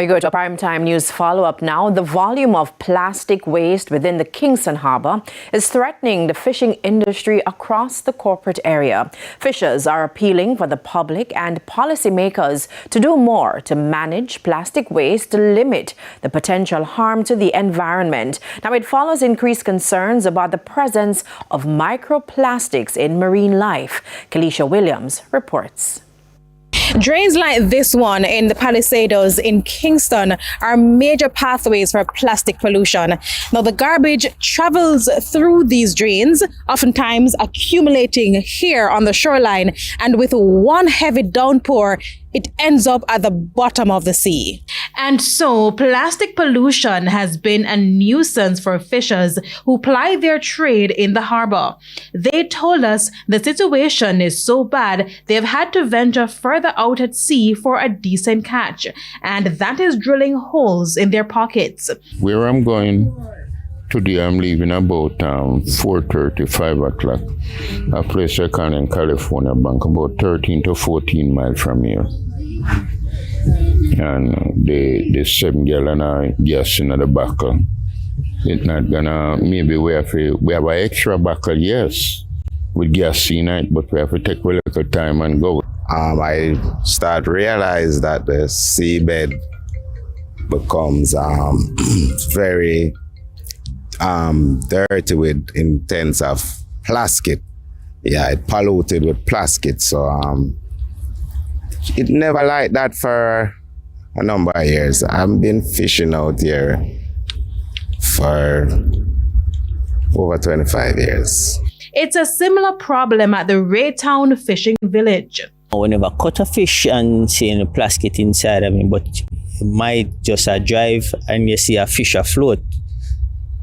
We go to a primetime news follow-up now. The volume of plastic waste within the Kingston Harbour is threatening the fishing industry across the corporate area. Fishers are appealing for the public and policymakers to do more to manage plastic waste to limit the potential harm to the environment. Now, it follows increased concerns about the presence of microplastics in marine life. Kalisha Williams reports. Drains like this one in the Palisadoes in Kingston are major pathways for plastic pollution. Now, the garbage travels through these drains, oftentimes accumulating here on the shoreline, and with one heavy downpour, it ends up at the bottom of the sea. And so plastic pollution has been a nuisance for fishers who ply their trade in the harbor. They told us the situation is so bad they've had to venture further out at sea for a decent catch, and that is drilling holes in their pockets. Where I'm going today, I'm leaving about 4:30, 5 o'clock. A place I can in California Bank, about 13 to 14 miles from here. And the 7 gallon of gas in the buckle. It's not gonna, maybe we have an extra buckle, yes, with gas in it, but we have to take a little time and go. I start to realize that the seabed becomes very dirty with intense of plastic. Yeah, it polluted with plastic. So it never like that for a number of years. I've been fishing out here for over 25 years. It's a similar problem at the Raytown fishing village. Whenever I cut a fish and see the plastic inside of it, but you might just drive and you see a fish afloat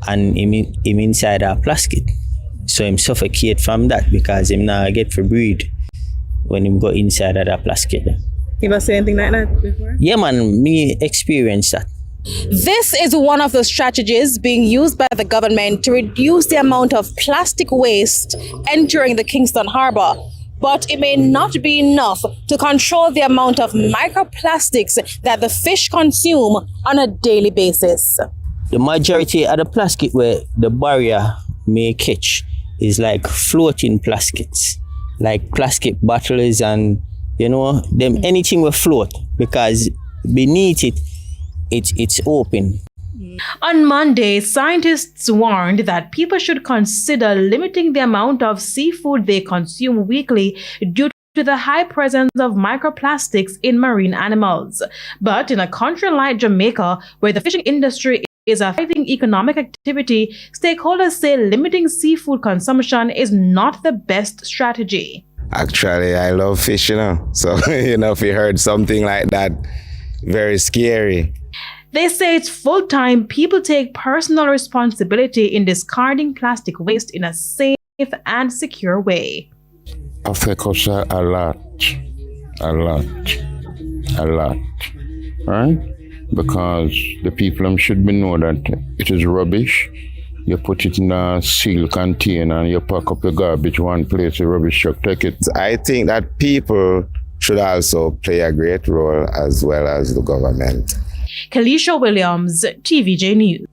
and him inside a plastic. So him suffocate from that because him not get to breathe when him go inside of that plastic. You ever seen anything like that before? Yeah, man, me experienced that. This is one of the strategies being used by the government to reduce the amount of plastic waste entering the Kingston Harbour. But it may not be enough to control the amount of microplastics that the fish consume on a daily basis. The majority of the plastic where the barrier may catch is like floating plastics, like plastic bottles and, them anything will float because beneath it, it's open. On Monday, scientists warned that people should consider limiting the amount of seafood they consume weekly due to the high presence of microplastics in marine animals. But in a country like Jamaica, where the fishing industry is a thriving economic activity, stakeholders say limiting seafood consumption is not the best strategy. Actually, I love fish, So, if you heard something like that, very scary. They say it's full time people take personal responsibility in discarding plastic waste in a safe and secure way. Affect us a lot, right? Because the people should know that it is rubbish. You put it in a sealed container and you pack up your garbage one place, the rubbish truck take it. I think that people should also play a great role as well as the government. Kalisha Williams, TVJ News.